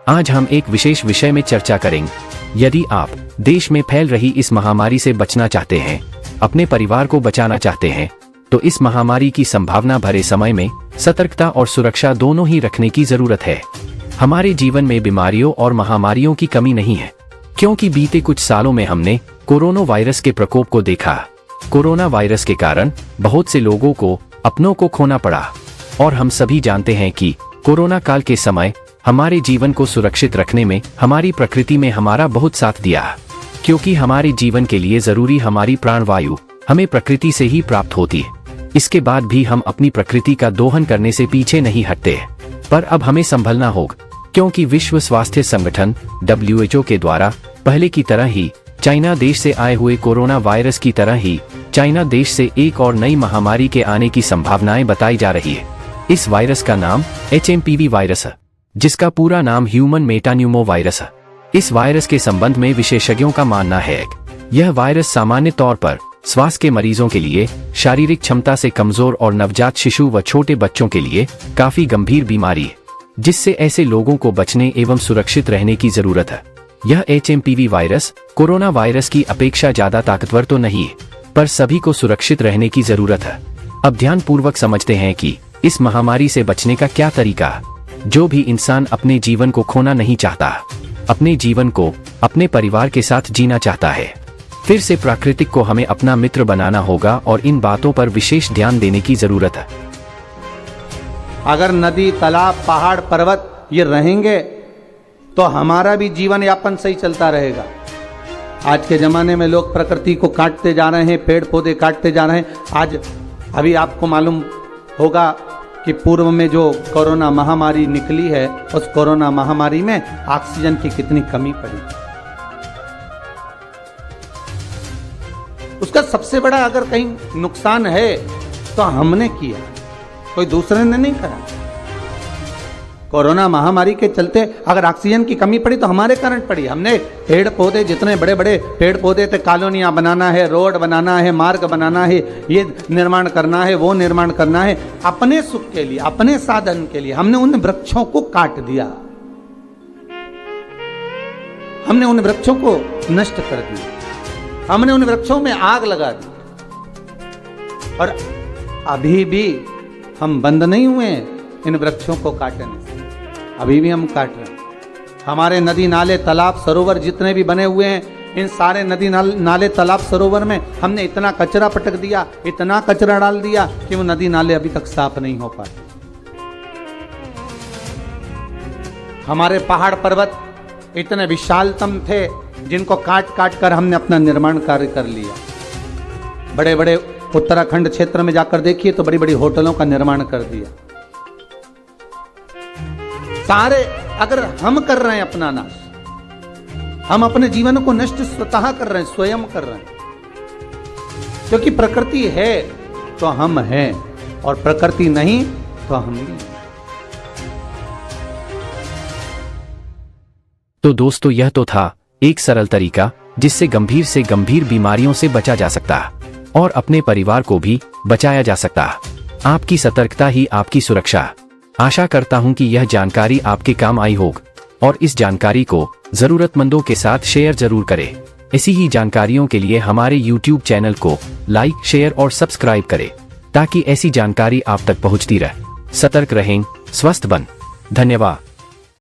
आज हम एक विशेष विषय में चर्चा करेंगे। यदि आप देश में फैल रही इस महामारी से बचना चाहते हैं, अपने परिवार को बचाना चाहते हैं, तो इस महामारी की संभावना भरे समय में सतर्कता और सुरक्षा दोनों ही रखने की जरूरत है। हमारे जीवन में बीमारियों और महामारियों की कमी नहीं है, क्योंकि बीते कुछ सालों में हमने कोरोना वायरस के प्रकोप को देखा। कोरोना वायरस के कारण बहुत से लोगों को अपनों को खोना पड़ा और हम सभी जानते हैं कि कोरोना काल के समय हमारे जीवन को सुरक्षित रखने में हमारी प्रकृति में हमारा बहुत साथ दिया, क्योंकि हमारे जीवन के लिए जरूरी हमारी प्राणवायु हमें प्रकृति से ही प्राप्त होती है। इसके बाद भी हम अपनी प्रकृति का दोहन करने से पीछे नहीं हटते, पर अब हमें संभलना होगा, क्योंकि विश्व स्वास्थ्य संगठन WHO के द्वारा पहले की तरह ही चाइना देश से आए हुए कोरोना वायरस की तरह ही चाइना देश से एक और नई महामारी के आने की संभावनाएं बताई जा रही है। इस वायरस का नाम HMPV वायरस है, जिसका पूरा नाम ह्यूमन मेटान्यूमो वायरस है। इस वायरस के संबंध में विशेषज्ञों का मानना है कि यह वायरस सामान्य तौर पर श्वास के मरीजों के लिए, शारीरिक क्षमता से कमजोर और नवजात शिशु व छोटे बच्चों के लिए काफी गंभीर बीमारी है, जिससे ऐसे लोगों को बचने एवं सुरक्षित रहने की जरूरत है। यह HMPV वायरस कोरोना वायरस की अपेक्षा ज्यादा ताकतवर तो नहीं है, पर सभी को सुरक्षित रहने की जरूरत है। अब ध्यान पूर्वक समझते हैं कि इस महामारी से बचने का क्या तरीका है। जो भी इंसान अपने जीवन को खोना नहीं चाहता, अपने जीवन को अपने परिवार के साथ जीना चाहता है, फिर से प्रकृति को हमें अपना मित्र बनाना होगा और इन बातों पर विशेष ध्यान देने की जरूरत है। अगर नदी, तालाब, पहाड़, पर्वत ये रहेंगे तो हमारा भी जीवन यापन सही चलता रहेगा। आज के जमाने में लोग प्रकृति को काटते जा रहे हैं, पेड़ पौधे काटते जा रहे हैं। आज अभी आपको मालूम होगा कि पूर्व में जो कोरोना महामारी निकली है, उस कोरोना महामारी में ऑक्सीजन की कितनी कमी पड़ी। उसका सबसे बड़ा अगर कहीं नुकसान है तो हमने किया, कोई दूसरे ने नहीं करा। कोरोना महामारी के चलते अगर ऑक्सीजन की कमी पड़ी तो हमारे कारण पड़ी। हमने पेड़ पौधे, जितने बड़े बड़े पेड़ पौधे थे, कॉलोनियां बनाना है, रोड बनाना है, मार्ग बनाना है, ये निर्माण करना है, वो निर्माण करना है, अपने सुख के लिए, अपने साधन के लिए हमने उन वृक्षों को काट दिया, हमने उन वृक्षों को नष्ट कर दिया, हमने उन वृक्षों में आग लगा दी। और अभी भी हम बंद नहीं हुए इन वृक्षों को काटने से, अभी भी हम काट रहे हैं। हमारे नदी नाले, तालाब, सरोवर जितने भी बने हुए हैं, इन सारे नदी नाले, तालाब, सरोवर में हमने इतना कचरा पटक दिया, इतना कचरा डाल दिया कि वो नदी नाले अभी तक साफ नहीं हो पाए। हमारे पहाड़ पर्वत इतने विशालतम थे, जिनको काट काट कर हमने अपना निर्माण कार्य कर लिया। बड़े बड़े उत्तराखंड क्षेत्र में जाकर देखिए तो बड़ी बड़ी होटलों का निर्माण कर दिया। सारे अगर हम कर रहे हैं अपना नाश, हम अपने जीवन को नष्ट स्वतः कर रहे हैं, स्वयं कर रहे हैं। क्योंकि प्रकृति है तो हम हैं, और प्रकृति नहीं तो हम नहीं। तो दोस्तों, यह तो था एक सरल तरीका जिससे गंभीर से गंभीर बीमारियों से बचा जा सकता है और अपने परिवार को भी बचाया जा सकता है। आपकी सतर्कता ही आपकी सुरक्षा। आशा करता हूं कि यह जानकारी आपके काम आई होगी और इस जानकारी को जरूरतमंदों के साथ शेयर जरूर करें। ऐसी ही जानकारियों के लिए हमारे YouTube चैनल को लाइक, शेयर और सब्सक्राइब करें, ताकि ऐसी जानकारी आप तक पहुंचती रहे। सतर्क रहें, स्वस्थ बन। धन्यवाद।